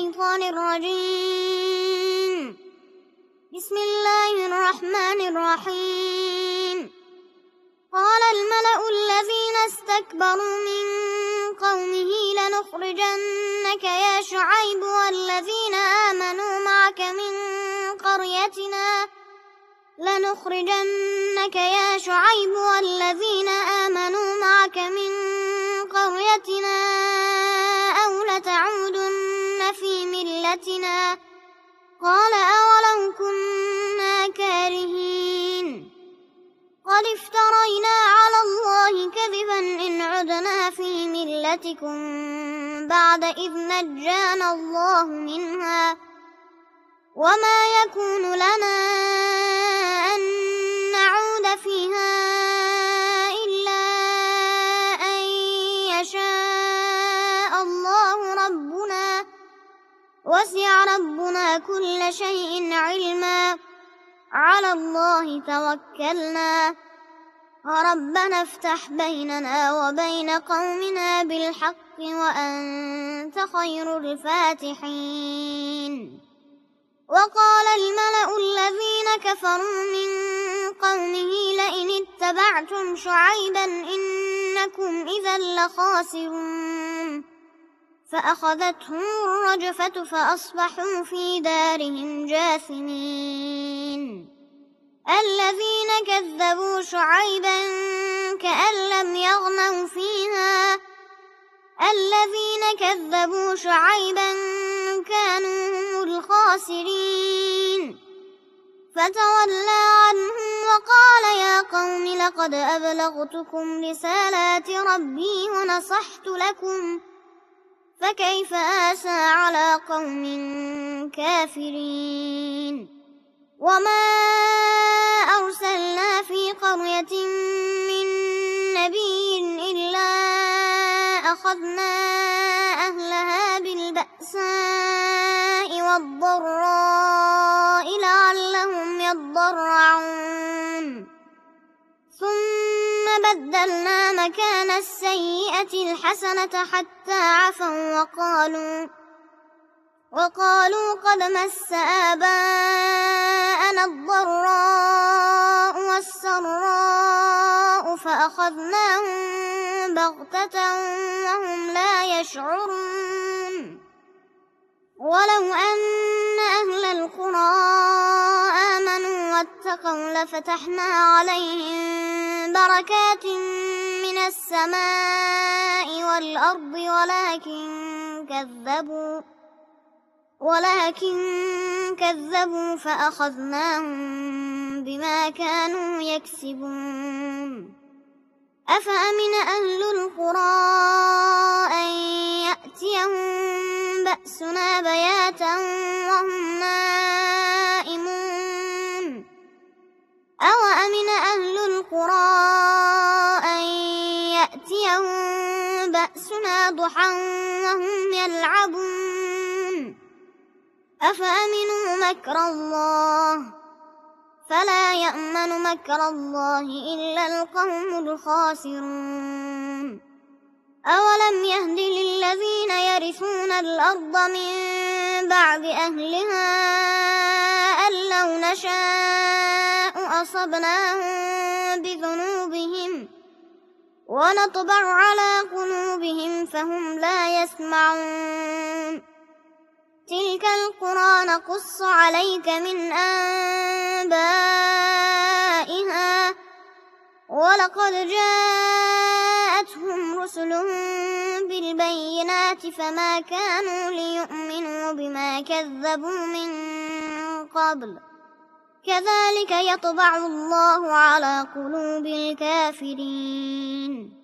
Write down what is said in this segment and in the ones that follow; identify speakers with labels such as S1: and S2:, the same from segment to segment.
S1: الشيطان الرجيم. بسم الله الرحمن الرحيم. قال الملأ الذين استكبروا من قومه لنخرجنك يا شعيب والذين آمنوا معك من قريتنا أو لتعودن في ملتنا. قال أولو كنا كارهين. قد افترينا على الله كذبا إن عدنا في ملتكم بعد إذ نجانا الله منها، وما يكون لنا أن نعود فيها إلا أن يشاء الله ربنا، وسع ربنا كل شيء علما. على الله توكلنا. ربنا افتح بيننا وبين قومنا بالحق وأنت خير الفاتحين. وقال الملأ الذين كفروا من قومه لئن اتبعتم شعيبا إنكم إذا لخاسرون. فأخذتهم الرجفة فأصبحوا في دارهم جاثمين. الذين كذبوا شعيبا كأن لم يغنوا فيها. الذين كذبوا شعيبا كانوا هم الخاسرين. فتولى عنهم وقال يا قوم لقد أبلغتكم رسالات ربي ونصحت لكم، فكيف آسى على قوم كافرين. وما أرسلنا في قرية من نبي إلا أخذنا أهلها بالبأساء والضراء لعلهم يضرعون. ثم بدلنا مكان السيئة الحسنة حتى عفوا وقالوا قد مس آباءنا الضراء والسراء فأخذناهم بغتة وهم لا يشعرون. ولو أن أهل القرى آمنوا واتقوا لفتحنا عليهم بركات من السماء والأرض ولكن كذبوا فأخذناهم بما كانوا يكسبون. أفأمن أهل القرى أن يأتيهم بأسنا بياتا وهم نائمون. أوأمن أهل القرى أن يأتيهم بأسنا ضحى وهم يلعبون. أفأمنوا مكر الله فلا يأمن مكر الله إلا القوم الخاسرون. أولم يهد للذين يرثون الأرض من بعد أهلها أن لو نشاء أصبناهم بذنوبهم ونطبع على قلوبهم فهم لا يسمعون. تلك القرى نقص عليك من أنبائها ولقد جاءتهم رسلهم بالبينات فما كانوا ليؤمنوا بما كذبوا من قبل. كذلك يطبع الله على قلوب الكافرين.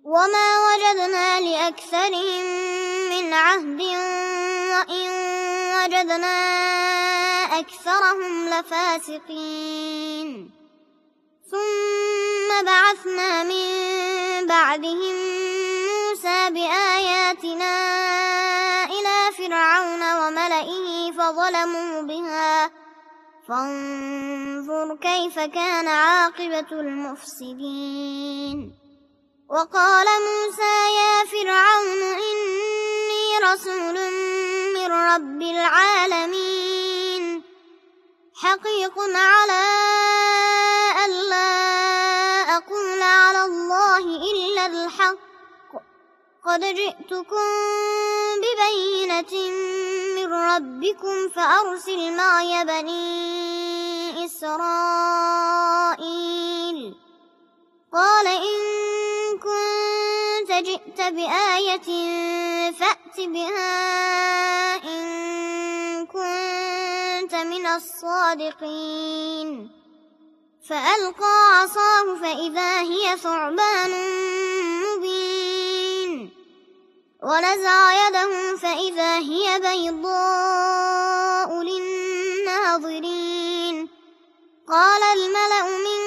S1: وما وجدنا لأكثرهم من عهد وإن وجدنا أكثرهم لفاسقين. ثم بعثنا من بعدهم موسى بآياتنا إلى فرعون وملئه فظلموا بها فانظر كيف كان عاقبة المفسدين. وقال موسى يا فرعون إني رسول من رب العالمين حقيق على ألا أقول على الله إلا الحق قد جئتكم ببينة من ربكم فأرسل معي بني إسرائيل قال إن كنت جئت بآية فأت بها إن كنت من الصادقين فألقى عصاه فإذا هي ثعبان مبين ونزع يده فإذا هي بيضاء للناظرين قال الملأ من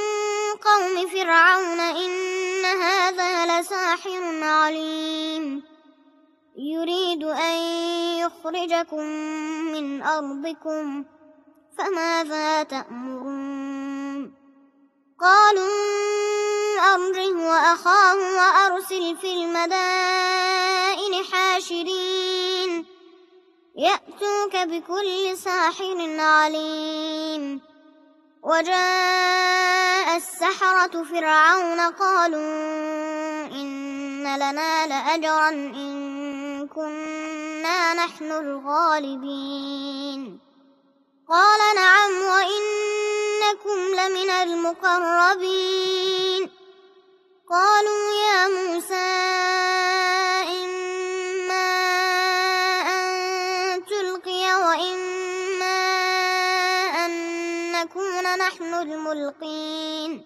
S1: قوم فرعون إن هذا لساحر عليم يريد أن يخرجكم من أرضكم فماذا تأمرون قالوا أرجه وأخاه وأرسل في المدائن حاشرين يأتوك بكل ساحر عليم وجاء السحرة فرعون قالوا إن لنا لأجرا إن كنا نحن الغالبين قال نعم وإنكم لمن المقربين قالوا يا موسى إما أن تلقي وإما أن نكون نحن الملقين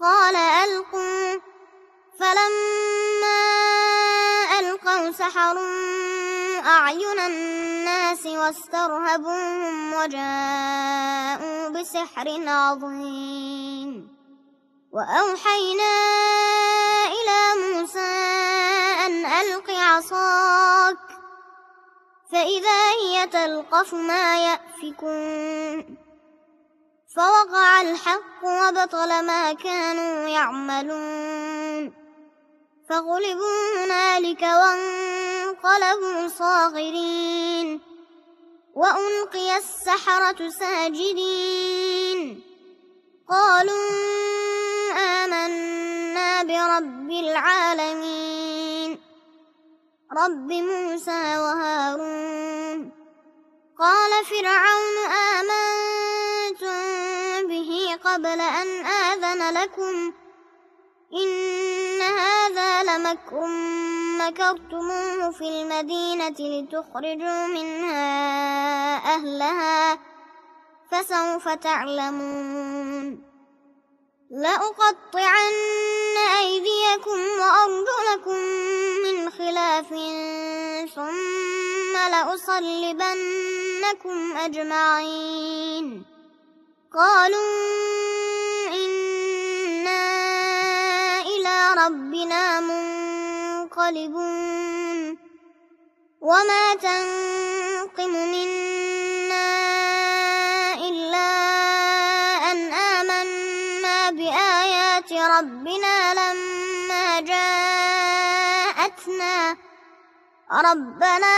S1: قال ألقوا فلما ألقوا سحروا أعين الناس واسترهبوهم وجاءوا بسحر عظيم وأوحينا إلى موسى أن ألق عصاك فإذا هي تلقف ما يأفكون فوقع الحق وبطل ما كانوا يعملون فغلبوا هنالك وانقلبوا صاغرين وألقي السحرة ساجدين قالوا آمنا برب العالمين رب موسى وهارون قال فرعون آمنتم به قبل أن آذن لكم إن هذا لمكر مكرتموه في المدينة لتخرجوا منها أهلها فسوف تعلمون لأقطعن أيديكم وأرجلكم من خلاف ثم لأصلبنكم أجمعين قالوا إنا إلى ربنا منقلبون وما تنقم منا إلا أن آمنا بآيات ربنا لما جاءتنا ربنا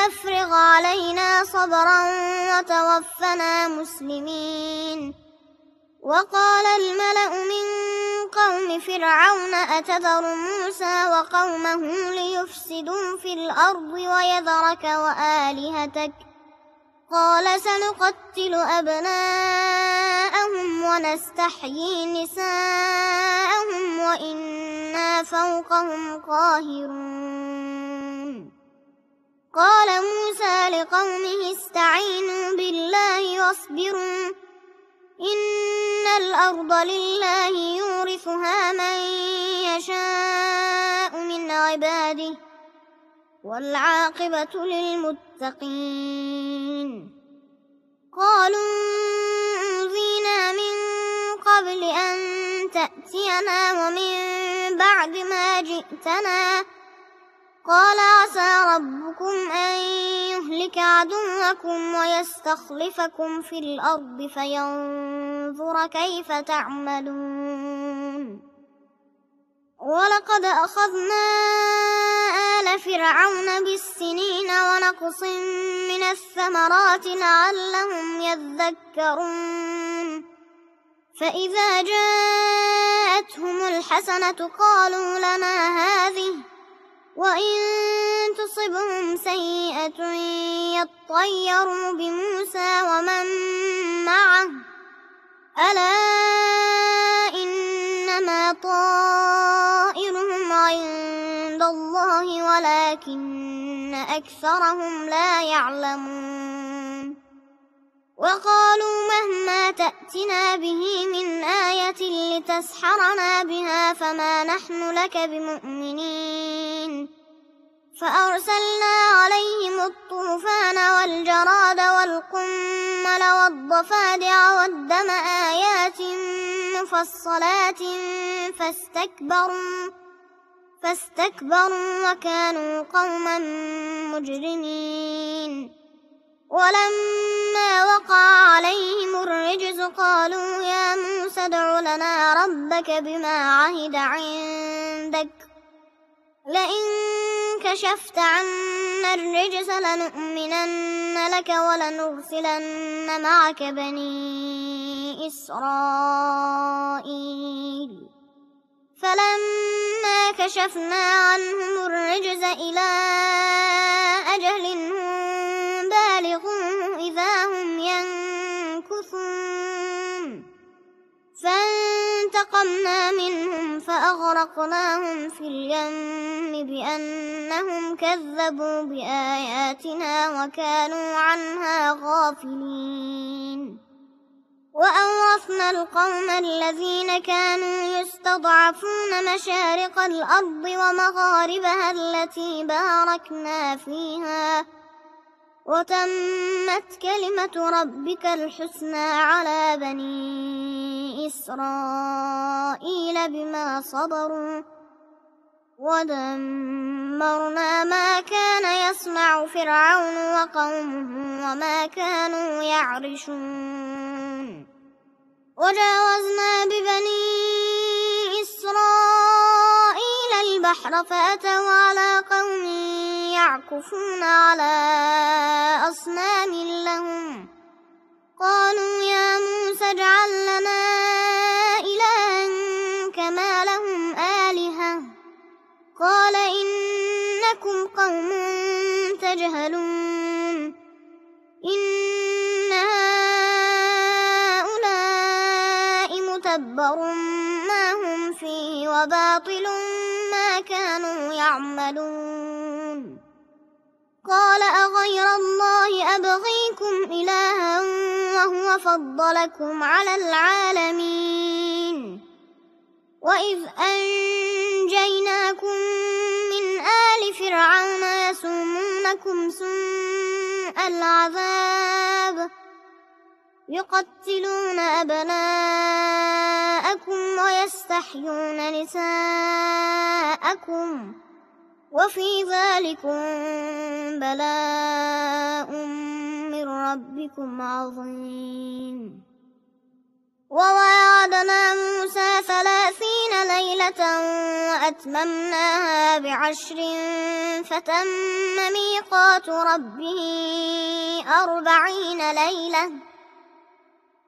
S1: أفرغ علينا صبرا وتوفنا مسلمين وقال الملأ من قوم فرعون أتذر موسى وقومه ليفسدوا في الأرض ويذرك وآلهتك قال سنقتل أبناءهم ونستحيي نساءهم وإنا فوقهم قاهرون قال موسى لقومه استعينوا بالله واصبروا إن الأرض لله يورثها من يشاء من عباده والعاقبة للمتقين قالوا أوذينا من قبل أن تأتينا ومن بعد ما جئتنا قال عسى ربكم أن يهلك عدوكم ويستخلفكم في الأرض فينظر كيف تعملون ولقد أخذنا آل فرعون بالسنين ونقص من الثمرات لعلهم يذكرون فإذا جاءتهم الحسنة قالوا لنا هذه وإن تصبهم سيئة يطيروا بموسى ومن معه ألا إنما طائرهم عند الله ولكن أكثرهم لا يعلمون وقالوا مهما تأتنا به من آية لتسحرنا بها فما نحن لك بمؤمنين فأرسلنا عليهم الطوفان والجراد والقمل والضفادع والدم آيات مفصلات فاستكبروا وكانوا قوما مجرمين ولما وقع عليهم الرجز قالوا يا موسى ادع لنا ربك بما عهد عندك لئن كشفت عنا الرجز لنؤمنن لك ولنرسلن معك بني إسرائيل فلما كشفنا عنهم الرجز إلى أجل هم بالغوه إذا هم ينكثون فانتقمنا منهم فأغرقناهم في اليم بأنهم كذبوا بآياتنا وكانوا عنها غافلين وأورثنا القوم الذين كانوا يستضعفون مشارق الأرض ومغاربها التي باركنا فيها وتمت كلمة ربك الحسنى على بني إسرائيل بما صبروا ودمرنا ما كان يصنع فرعون وقومه وما كانوا يعرشون وجاوزنا ببني إسرائيل البحر فأتوا على قوم يعكفون على أصنام لهم قالوا يا موسى اجعل لنا إلها كما لهم آلهة قال إنكم قوم تجهلون إن هؤلاء متبر ما هم فيه وباطل ما كانوا يعملون قال أغير الله أبغيكم إلها وهو فضلكم على العالمين وإذ أنجيناكم من آل فرعون يسومونكم سوء العذاب يقتلون أبناءكم ويستحيون نساءكم وفي ذلكم بلاء من ربكم عظيم وواعدنا موسى 30 ليلة وأتممناها ب10 فتم ميقات ربه 40 ليلة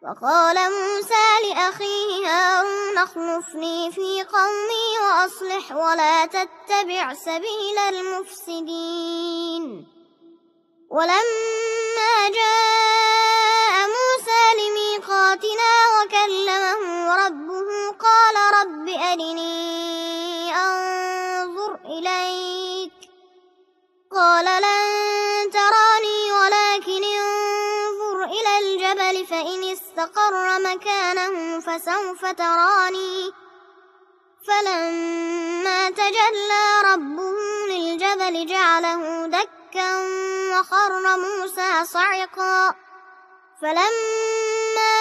S1: وقال موسى لأخيه هارون اخلفني في قومي وأصلح ولا تتبع سبيل المفسدين ولما جاء موسى لميقاتنا وكلمه ربه قال رب أرني أنظر إليك قال لن تراني ولكن انظر إلى الجبل فإن استقر مكانه فسوف تراني فلما تجلى ربه للجبل جعله دكا وخر موسى صعقا فلما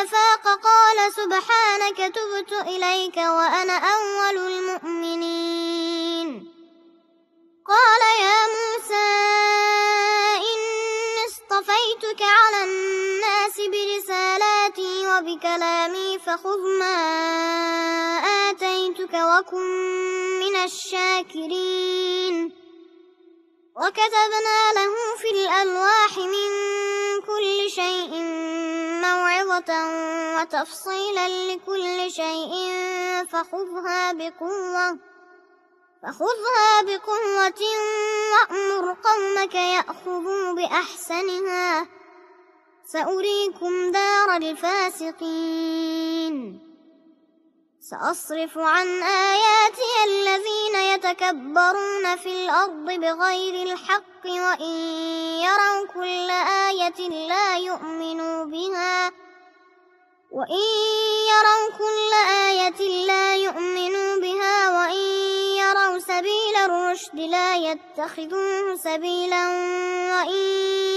S1: أفاق قال سبحانك تبت إليك وأنا أول المؤمنين قال يا موسى إني اصطفيتك على الناس برسالاتي بكلامي فخذ ما آتيتك وكن من الشاكرين وكتبنا له في الألواح من كل شيء موعظة وتفصيلا لكل شيء فخذها بقوة وأمر قومك يأخذوا بأحسنها سأريكم دار الفاسقين سأصرف عن آياتي الذين يتكبرون في الأرض بغير الحق وإن يروا كل آية لا يؤمنوا بها وإن يروا سبيل الرشد لا يتخذوه سبيلا وإن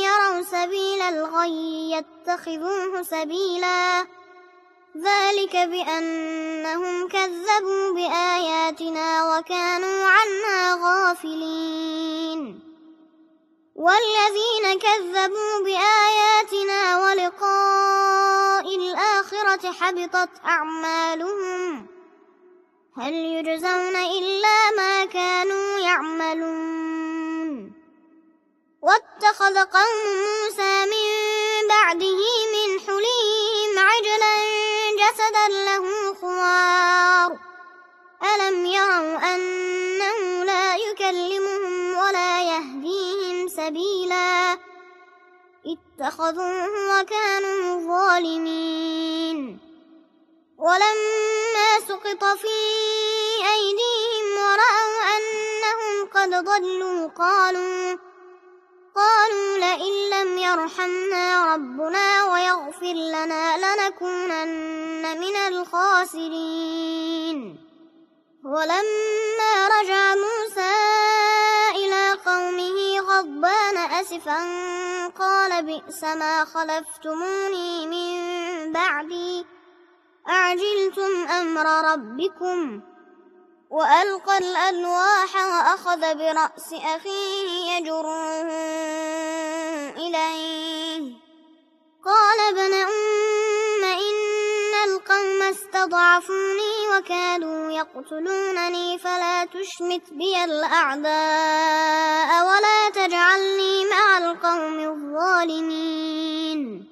S1: يروا سبيل الغي يتخذوه سبيلا ذلك بأنهم كذبوا بآياتنا وكانوا عنها غافلين والذين كذبوا بآياتنا ولقاء الآخرة حبطت أعمالهم هل يجزون إلا ما كانوا يعملون واتخذ قوم موسى من بعده من حليهم عجلا جسدا له خوار ألم يروا أنه لا يكلمهم ولا يهديهم سبيلا اتخذوه وكانوا ظالمين ولما سقط في أيديهم ورأوا أنهم قد ضلوا قالوا لئن لم يرحمنا ربنا ويغفر لنا لنكونن من الخاسرين ولما رجع موسى إلى قومه غضبان أسفا قال بئس ما خلفتموني من بعدي أعجلتم أمر ربكم وألقى الألواح وأخذ برأس أخيه يجره إليه قال ابن أم إن القوم استضعفوني وكادوا يقتلونني فلا تشمت بي الأعداء ولا تجعلني مع القوم الظالمين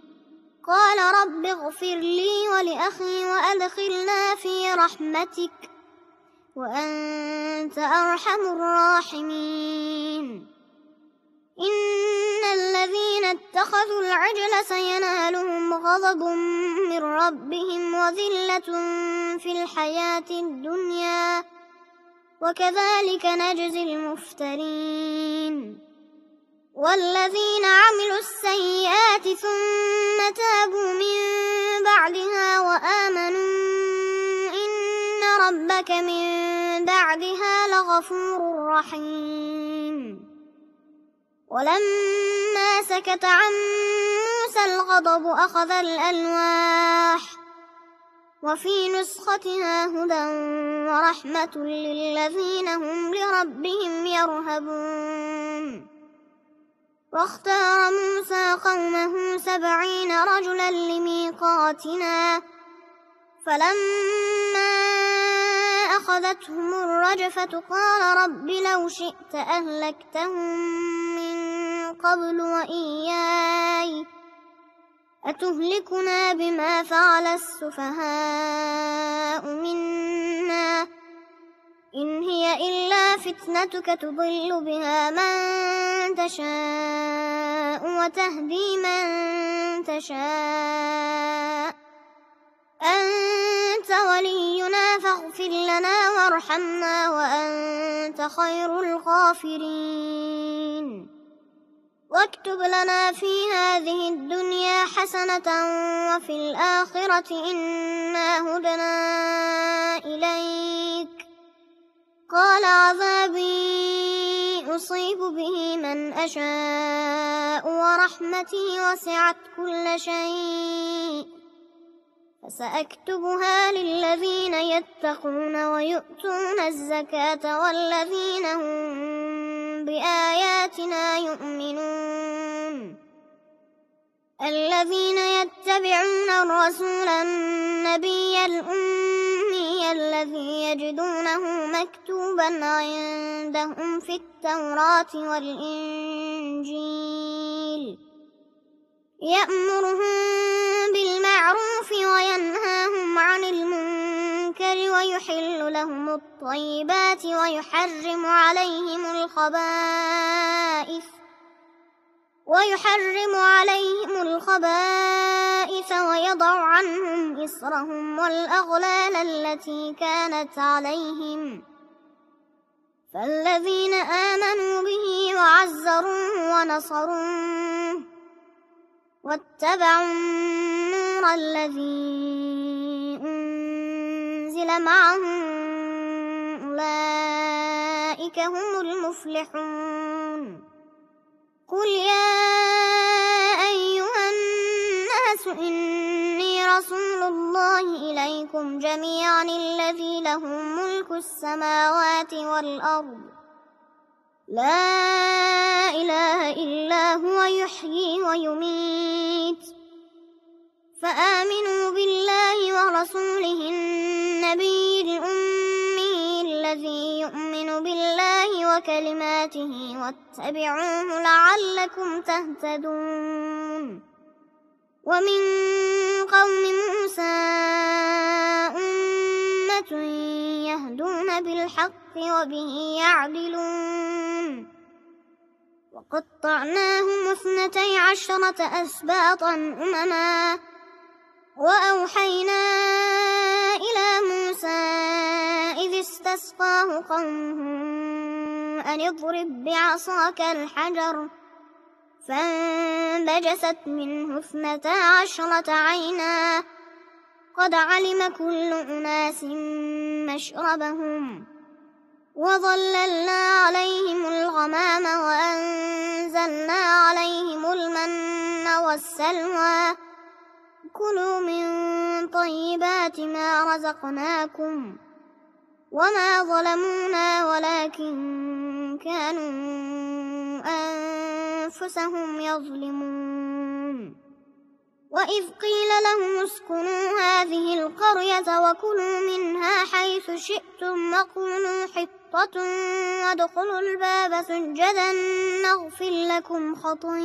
S1: قال رب اغفر لي ولأخي وأدخلنا في رحمتك وأنت أرحم الراحمين إن الذين اتخذوا العجل سينالهم غضب من ربهم وذلة في الحياة الدنيا وكذلك نجزي المفترين والذين عملوا السيئات ثم تابوا من بعدها وآمنوا إن ربك من بعدها لغفور رحيم ولما سكت عن موسى الغضب أخذ الألواح وفي نسختها هدى ورحمة للذين هم لربهم يرهبون واختار موسى قومه 70 رجلا لميقاتنا فلما أخذتهم الرجفة قال رب لو شئت أهلكتهم من قبل وإياي أتهلكنا بما فعل السفهاء منا إن هي إلا فتنتك تضل بها من تشاء وتهدي من تشاء أنت ولينا فاغفر لنا وارحمنا وأنت خير الغافرين واكتب لنا في هذه الدنيا حسنة وفي الآخرة إنا هدنا إليك قال عذابي أصيب به من أشاء ورحمتي وسعت كل شيء فسأكتبها للذين يتقون ويؤتون الزكاة والذين هم بآياتنا يؤمنون الذين يتبعون الرسول النبي الأمي الذي يجدونه مكتوبا عندهم في التوراة والإنجيل يأمرهم بالمعروف وينهاهم عن المنكر ويحل لهم الطيبات ويحرم عليهم الخبائث ويضع عنهم إصرهم والأغلال التي كانت عليهم فالذين آمنوا به وعزروه ونصروه واتبعوا النور الذي أنزل معه أولئك هم المفلحون قل يا أيها الناس إني رسول الله إليكم جميعا الذي له ملك السماوات والأرض لا إله إلا هو يحيي ويميت فآمنوا بالله ورسوله النبي الأمي الذي يؤمن بالله وكلماته واتبعوه لعلكم تهتدون ومن قوم موسى أمة يهدون بالحق وبه يعدلون وقطعناهم 12 أسباطا أمما وأوحينا إلى موسى إذ استسقاه قومه أن اضرب بعصاك الحجر فانبجست منه 12 عينا قد علم كل أناس مشربهم وظللنا عليهم الغمام وأنزلنا عليهم المن والسلوى كلوا من طيبات ما رزقناكم وما ظلمونا ولكن كانوا أنفسهم يظلمون وإذ قيل لهم اسكنوا هذه القرية وكلوا منها حيث شئتم وقولوا حطة وادخلوا الباب سجدا نغفر لكم خطيئاتكم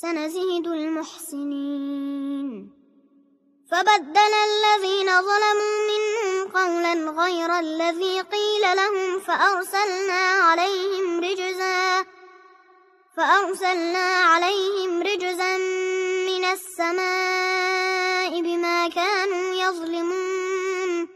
S1: سنزيد المحسنين فبدل الذين ظلموا منهم قولا غير الذي قيل لهم فأرسلنا عليهم رجزا من السماء بما كانوا يظلمون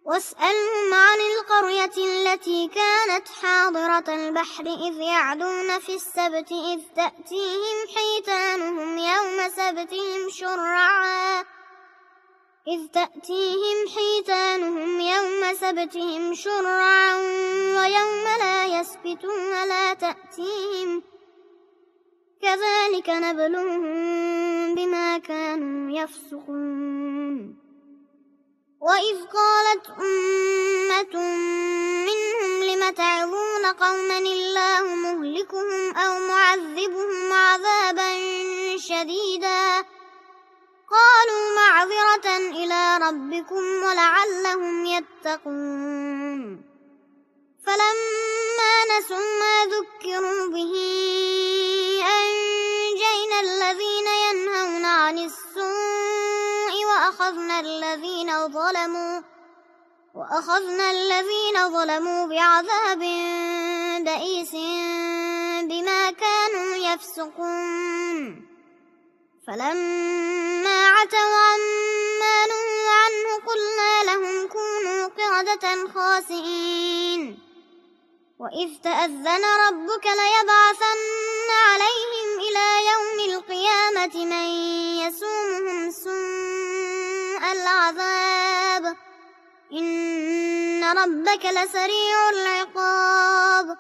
S1: واسألهم عن القرية التي كانت حاضرة البحر إذ يعدون في السبت إذ تأتيهم حيتانهم يوم سبتهم شرعا ويوم لا يسبتون لا تأتيهم كذلك نبلوهم بما كانوا يفسقون وإذ قالت أمة منهم لم تعظون قوما الله مهلكهم أو معذبهم عذابا شديدا قالوا معذرة إلى ربكم ولعلهم يتقون فلما نسوا ما ذكروا به أنجينا الذين ينهون عن السوء وأخذنا الذين ظلموا بعذاب بئيس بما كانوا يفسقون فلما عتوا عما نهوا عنه قلنا لهم كونوا قردة خاسئين وإذ تأذن ربك ليبعثن عليهم إلى يوم القيامة من يسومهم سوء العذاب إن ربك لسريع العقاب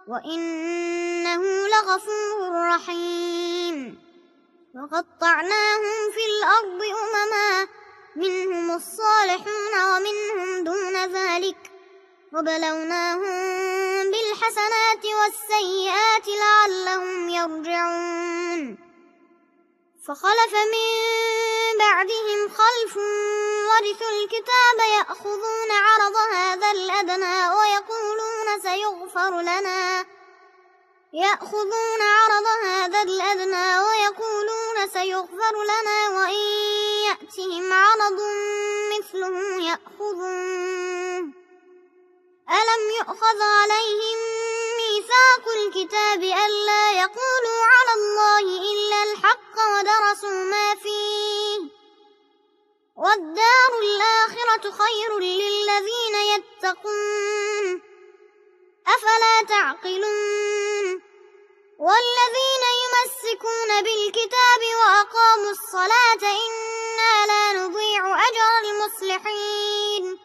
S1: وإنه لغفور رحيم وقطعناهم في الأرض أمما منهم الصالحون ومنهم دون ذلك وبلوناهم بالحسنات والسيئات لعلهم يرجعون فخلف من بعدهم خلف ورثوا الكتاب يأخذون عرض هذا الأدنى ويقولون سيغفر لنا وإن يأتهم عرض مثله يأخذوه ألم يؤخذ عليهم ميثاق الكتاب ألا يقولوا على الله إلا الحق ودرسوا ما فيه والدار الآخرة خير للذين يتقون أفلا تعقلون والذين يمسكون بالكتاب وأقاموا الصلاة إنا لا نضيع أجر المصلحين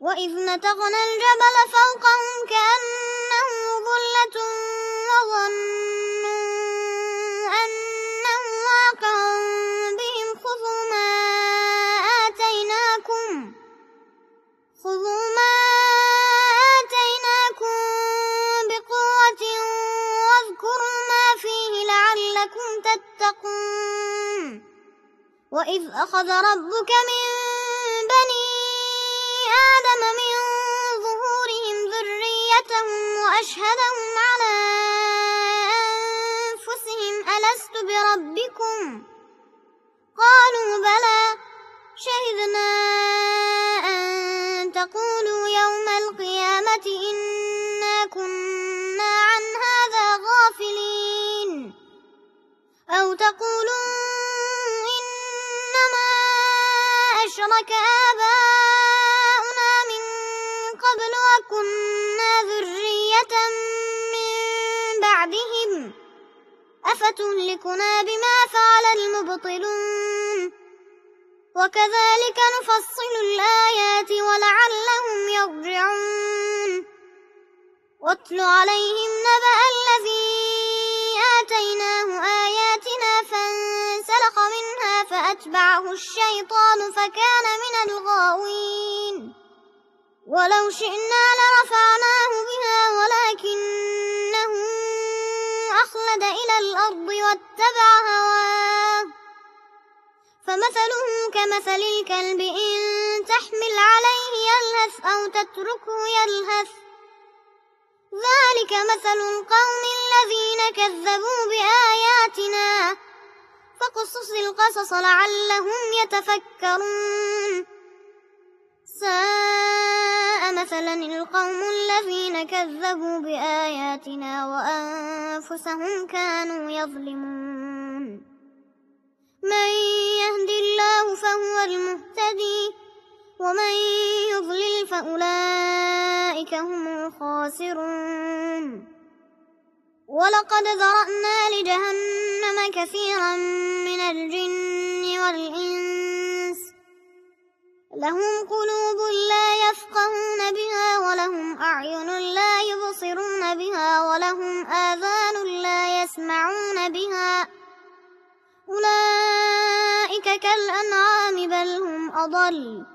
S1: وإذ نتقنا الجبل فوقهم كأنه ظلة وظنوا أنه واقع بهم خذوا ما آتيناكم بقوة واذكروا ما فيه لعلكم تتقون وإذ أخذ ربك من بني آدم من ظهورهم ذريتهم وأشهدهم على أنفسهم ألست بربكم قالوا بلى شهدنا أن تقولوا يوم القيامة إنا كنا عن هذا غافلين أو تقولوا إنما أشرك آباؤنا من قبل وكنا ذرية من بعدهم أفتهلكنا بما فعل المبطلون وكذلك نفصل الآيات ولعلهم يرجعون واتل عليهم نبأ الذي آتيناه آياتنا فانسلخ منها فأتبعه الشيطان فكان من الغاوين ولو شئنا لرفعناه بها ولكنه أخلد إلى الأرض واتبع هواه فمثله كمثل الكلب إن تحمل عليه يلهث أو تتركه يلهث ذلك مثل القوم الذين كذبوا بآياتنا فاقصص القصص لعلهم يتفكرون ساء مثلا القوم الذين كذبوا بآياتنا وأنفسهم كانوا يظلمون من يهد الله فهو المهتدي ومن يضلل فأولئك هم الخاسرون ولقد ذرأنا لجهنم كثيرا من الجن والإنس لهم قلوب لا يفقهون بها ولهم أعين لا يبصرون بها ولهم آذان لا يسمعون بها أولئك كالأنعام بل هم أضل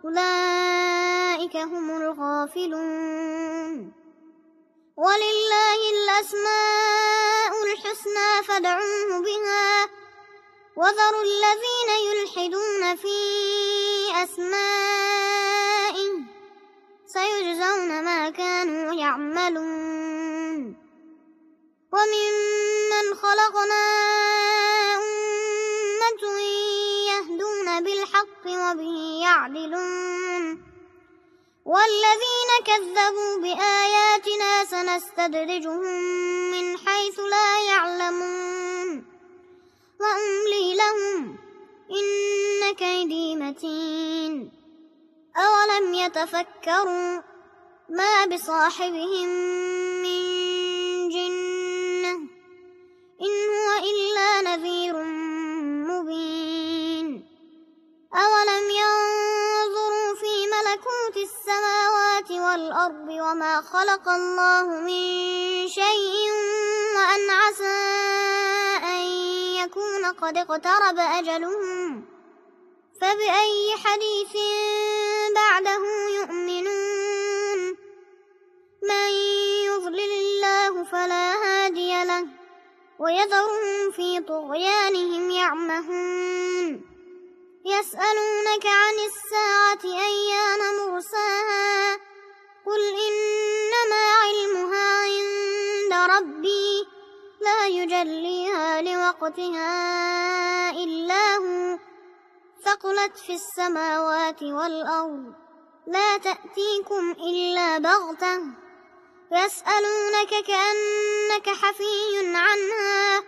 S1: أولئك هم الغافلون ولله الأسماء الحسنى فادعوه بها وذروا الذين يلحدون في أسمائه سيجزون ما كانوا يعملون وممن خلقنا أمة يهدون بالحق وبه يعدلون والذين كذبوا بآياتنا سنستدرجهم من حيث لا يعلمون وأملي لهم إن كيدي متين أولم يتفكروا ما بصاحبهم من جنة إن هو إلا نذير مبين أولم ينظروا في ملكوت السماوات والأرض وما خلق الله من شيء وأن عسى أن يكون قد اقترب أجلهم فبأي حديث بعده يؤمنون من ويذرهم في طغيانهم يعمهون يسألونك عن الساعة أيان مرساها قل إنما علمها عند ربي لا يجليها لوقتها إلا هو ثقلت في السماوات والأرض لا تأتيكم إلا بغتة يسألونك كأنك حفي عنها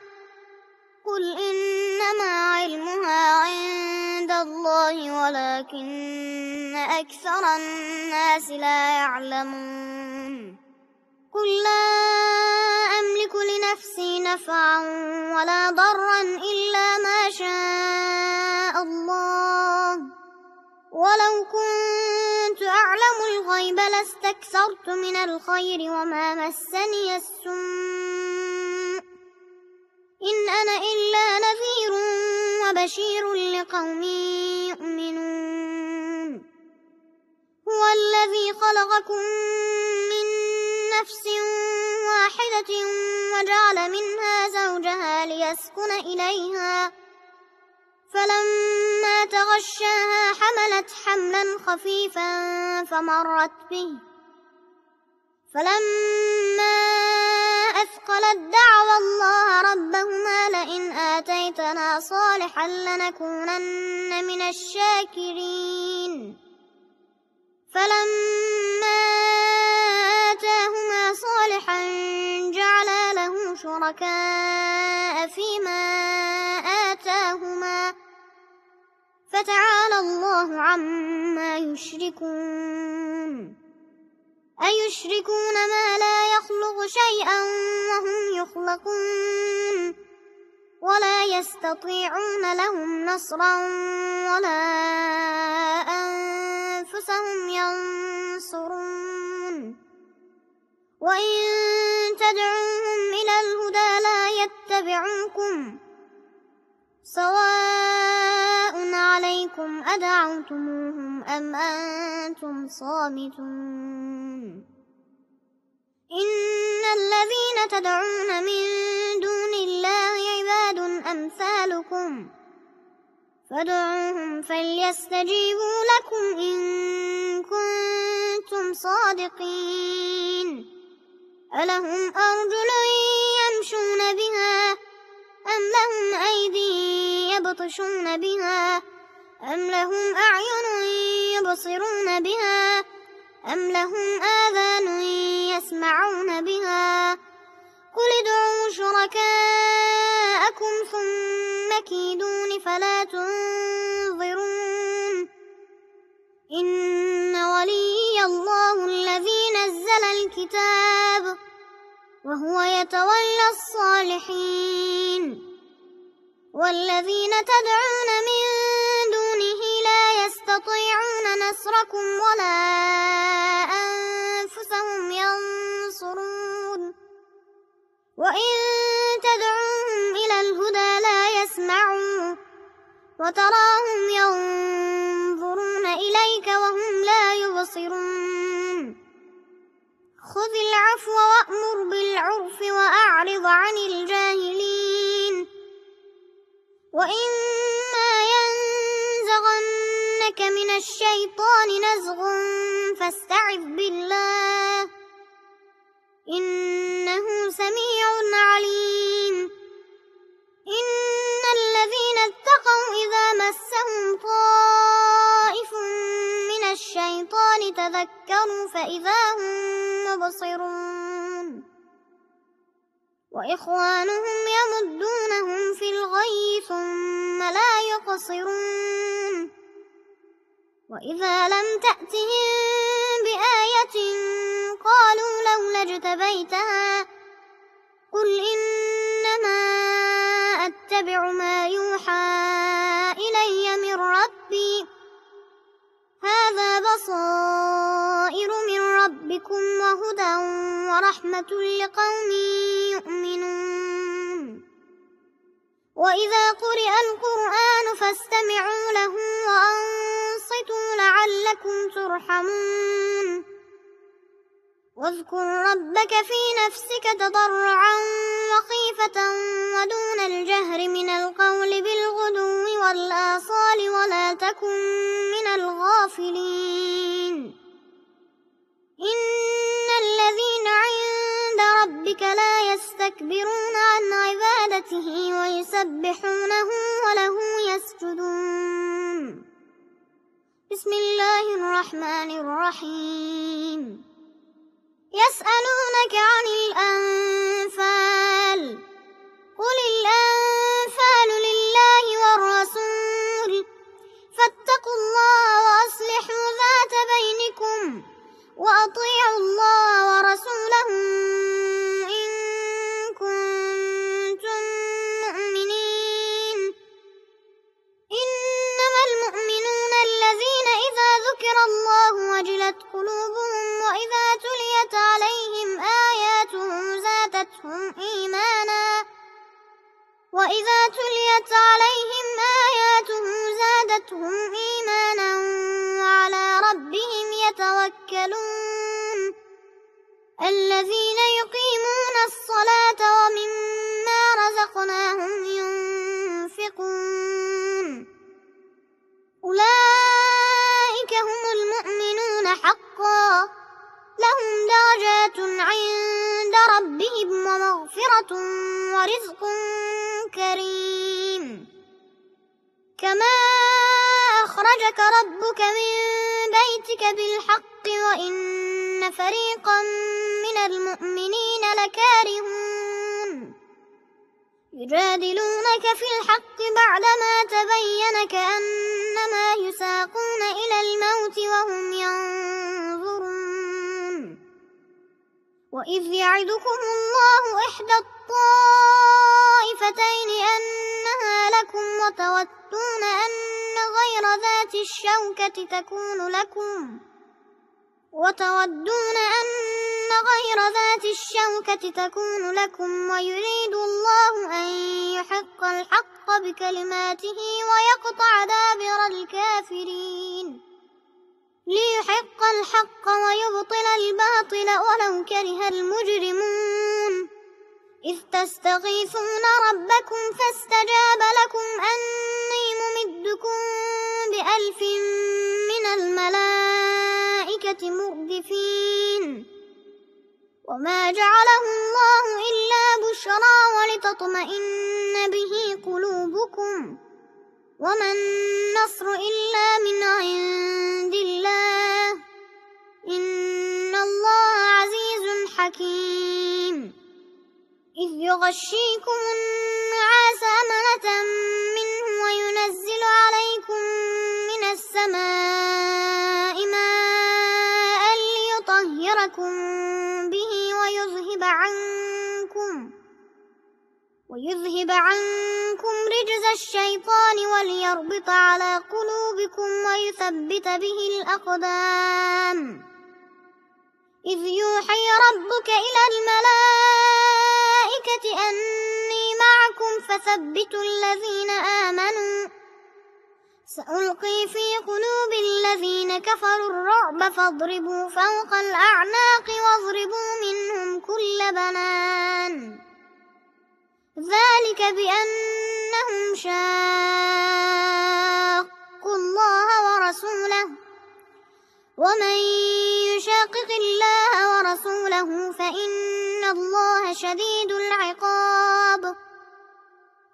S1: قل إنما علمها عند الله ولكن أكثر الناس لا يعلمون قل لا أملك لنفسي نفعا ولا ضرا إلا ما شاء الله ولو كنت أعلم الغيب لاستكثرت من الخير وما مسني السوء إن أنا إلا نذير وبشير لقوم يؤمنون هو الذي خلقكم من نفس واحدة وجعل منها زوجها ليسكن إليها فلما تغشاها حملت حملا خفيفا فمرت به فلما أثقلت دعوا الله ربهما لئن آتيتنا صالحا لنكونن من الشاكرين فلما آتاهما صالحا جعلا له شركاء فيما آتاهما فتعالى الله عما يشركون أيشركون ما لا يخلق شيئا وهم يخلقون ولا يستطيعون لهم نصرا ولا أنفسهم ينصرون وإن تدعوهم إلى الهدى لا يتبعوكم سواء عليكم أدعوتموهم أم أنتم صامتون إن الذين تدعون من دون الله عباد أمثالكم فادعوهم فليستجيبوا لكم إن كنتم صادقين ألهم أرجل يمشون بها أم لهم أيدي يبطشون بها أم لهم أعين يبصرون بها أم لهم آذان يسمعون بها قل ادعوا شركاءكم ثم كيدون فلا تنظرون إن ولي الله الذي نزل الكتاب وهو يتولى الصالحين والذين تدعون من دونه لا يستطيعون نصركم ولا أنفسهم ينصرون وإن تدعوهم إلى الهدى لا يسمعوا وتراهم ينظرون إليك وهم لا يبصرون خذ العفو وأمر بالعرف وأعرض عن الجاهلين وإما ينزغنك من الشيطان نزغ فاستعذ بالله إنه سميع عليم إن الذين اتقوا إذا مسهم طائف من الشيطان تذكروا فإذا هم مبصرون وإخوانهم يمدونهم في الغي ثم لا يقصرون وإذا لم تأتهم بآية قالوا لولا اجتبيتها قل إنما أتبع ما يوحى إلي من ربي هذا بصائر من ربكم وهدى ورحمة لقوم يؤمنون وإذا قرئ القرآن فاستمعوا له وأنصتوا لعلكم ترحمون واذكر ربك في نفسك تضرعا وخيفة ودون الجهر من القول بالغدو والآصال ولا تكن من الغافلين إن الذين عند ربك لا يستكبرون عن عبادته ويسبحونه وله يسجدون بسم الله الرحمن الرحيم يسألونك عن الأنفال قل الأنفال لله والرسول فاتقوا الله وأصلحوا ذات بينكم وأطيعوا الله ورسوله إن كنتم مؤمنين إنما المؤمنون الذين إذا ذكر الله وجلت قلوبهم وإذا تليت عليهم آياته زادتهم إيمانا وعلى ربهم يتوكلون الذين يقيمون الصلاة ومما رزقناهم ينفقون أولئك هم المؤمنون حقا لهم درجات عند ربهم ومغفرة ورزق كريم كما أخرجك ربك من بيتك بالحق وإن فريقا من المؤمنين لكارهون يجادلونك في الحق بعدما تبين كأنما يساقون إلى الموت وهم ينظرون وإذ يعدكم الله إحدى الطائفتين أنها لكم وتودون أن غير ذات الشوكة تكون لكم ويريد الله أن يحق الحق بكلماته ويقطع دابر الكافرين ليحق الحق ويبطل الباطل ولو كره المجرمون إذ تستغيثون ربكم فاستجاب لكم أني ممدكم ب1000 من الملائكة مردفين وما جعله الله إلا بشرى ولتطمئن به قلوبكم وما النصر إلا من عند الله إن الله عزيز حكيم إذ يغشيكم النعاس أمنة منه وينزل عليكم من السماء ماء ليطهركم به ويذهب عنكم رجز الشيطان وليربط على قلوبكم ويثبت به الأقدام إذ يوحي ربك إلى الملائكة أني معكم فثبتوا الذين آمنوا سألقي في قلوب الذين كفروا الرعب فاضربوا فوق الأعناق واضربوا منهم كل بنان ذلك بأنهم شاقوا الله ورسوله ومن يشاقق الله ورسوله فإن الله شديد العقاب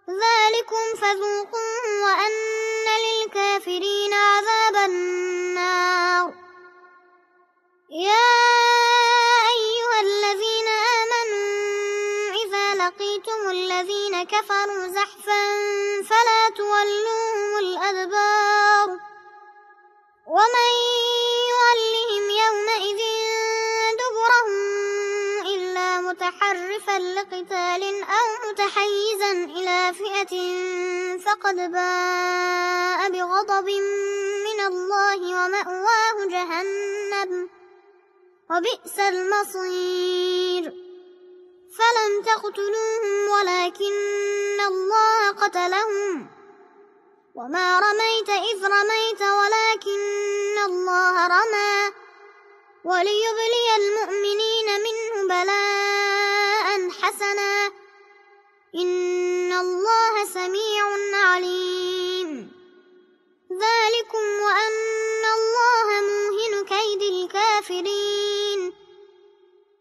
S1: ذلكم فذوقوه وأن للكافرين عذاب النار يا أيها الذين آمنوا إذا لقيتم الذين كفروا زحفا فلا تولوهم الأدبار ومن يولهم يومئذ دبره إلا متحرفا لقتال أو متحيزا إلى فئة فقد باء بغضب من الله ومأواه جهنم وبئس المصير فلم تقتلوهم ولكن الله قتلهم وما رميت إذ رميت ولكن الله رمى وليبلي المؤمنين الله سميع عليم. ذلكم وأن الله موهن كيد الكافرين.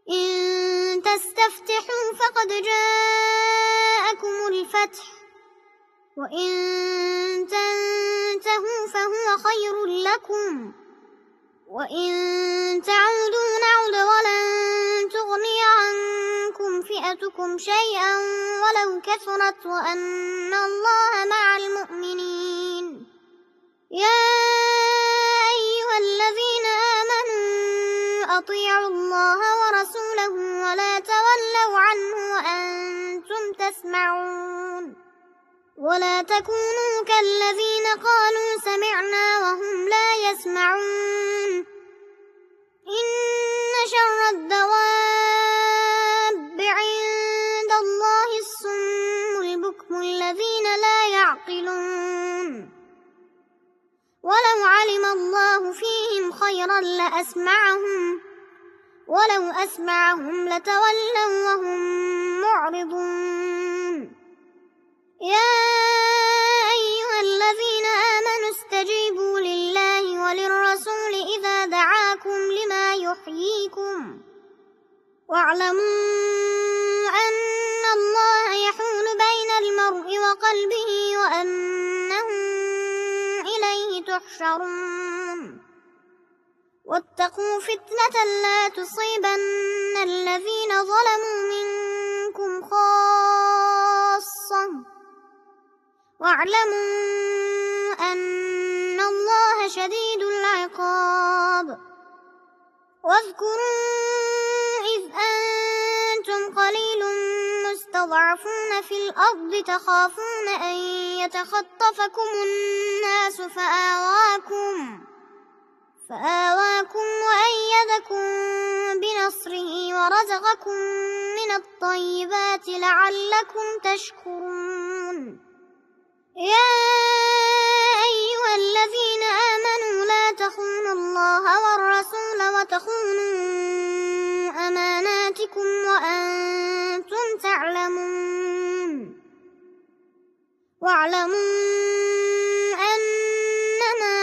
S1: إن تستفتحوا فقد جاءكم الفتح، وإن تنتهوا فهو خير لكم، وإن تعودوا نعد ولن تغني عنكم فئتكم شيئا ولو كثرت وأن الله مع المؤمنين. يا أيها الذين آمنوا أطيعوا الله ورسوله ولا تولوا عنه وأنتم تسمعون. ولا تكونوا كالذين قالوا سمعنا وهم لا يسمعون. إن شر الدواب عند الله الصم البكم الذين لا يعقلون. ولو علم الله فيهم خيرا لأسمعهم، ولو أسمعهم لتولوا وهم معرضون. يا أيها الذين آمنوا استجيبوا لله وللرسول إذا دعاكم لما يحييكم، واعلموا أن الله يحول بين المرء وقلبه وأنه إليه تحشرون. واتقوا فتنة لا تصيبن الذين ظلموا منكم خاصة، واعلموا أن الله شديد العقاب. واذكروا إذ أنتم قليل مستضعفون في الأرض تخافون أن يتخطفكم الناس فآواكم وأيدكم بنصره ورزقكم من الطيبات لعلكم تشكرون. يا أيها الذين آمنوا لا تخونوا الله والرسول وتخونوا أماناتكم وأنتم تعلمون. واعلموا أنما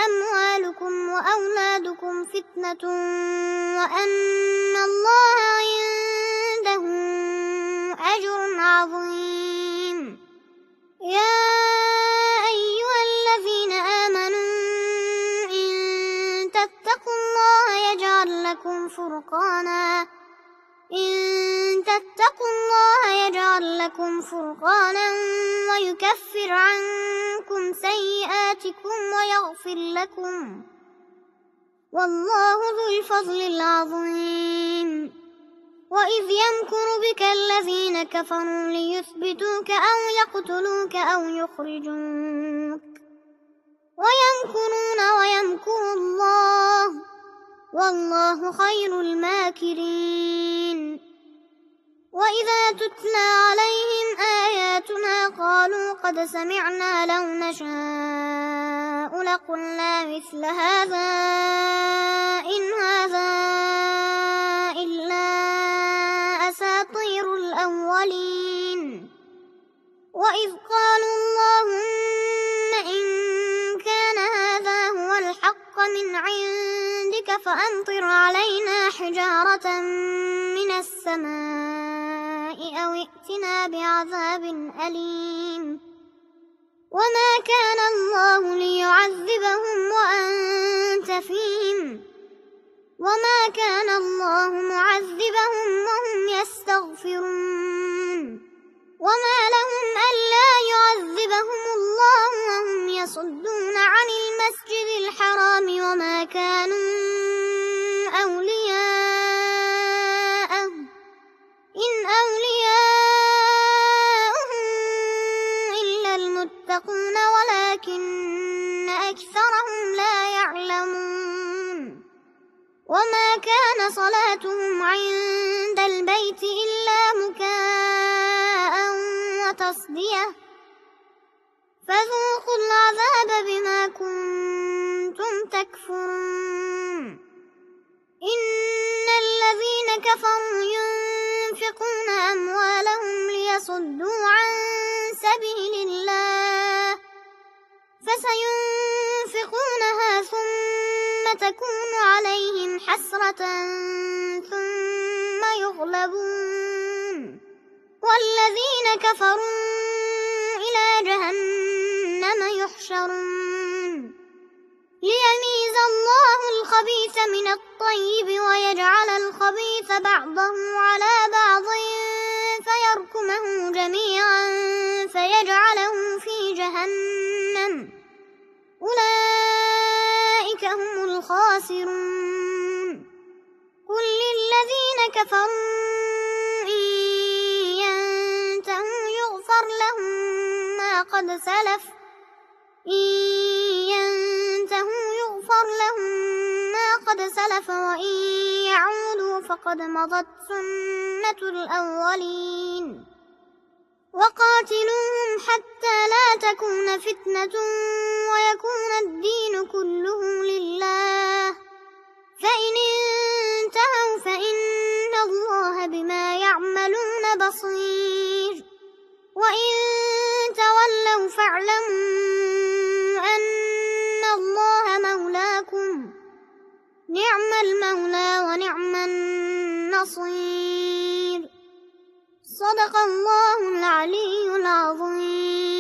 S1: أموالكم وأولادكم فتنة وأن الله عنده أجر عظيم. يا أيها الذين آمنوا إن تتقوا الله يجعل لكم فرقانا ويكفر عنكم سيئاتكم ويغفر لكم، والله ذو الفضل العظيم. وإذ يمكر بك الذين كفروا ليثبتوك أو يقتلوك أو يخرجوك، ويمكرون ويمكر الله، والله خير الماكرين. وإذا تتلى عليهم آياتنا قالوا قد سمعنا لو نشاء لقلنا مثل هذا إن هذا إلا أساطير الأولين. وإذ قالوا اللهم إن كان هذا هو الحق من عندك فأمطر علينا حجارة من السماء أو ائتنا بعذاب أليم. وما كان الله ليعذبهم وأنت فيهم، وما كان الله معذبهم وهم يستغفرون. وما لهم ألا يعذبهم الله وهم يصدون عن المسجد الحرام وما كانوا أولياءه إن أولياءه إلا المتقون ولكن أكثرهم لا يعلمون. وما كان صلاتهم عند البيت إلا مكاء وتصدية، فذوقوا العذاب بما كنتم تكفرون. إن الذين كفروا ينفقون أموالهم ليصدوا عن حسرة ثم يغلبون والذين كفروا إلى جهنم يحشرون ليميز الله الخبيث من الطيب ويجعل الخبيث بعضه على بعض فيركمه جميعا فيجعله في جهنم أولئك هم الخاسرون قل للذين كفروا إن ينتهوا يغفر لهم ما قد سلف وإن يعودوا فقد مضت سنة الأولين وقاتلوهم حتى لا تكون فتنة ويكون الدين كله لله فإن انتهوا فإن الله بما يعملون بصير وإن تولوا فاعلموا أن الله مولاكم نعم المولى ونعم النصير صدق الله العلي العظيم.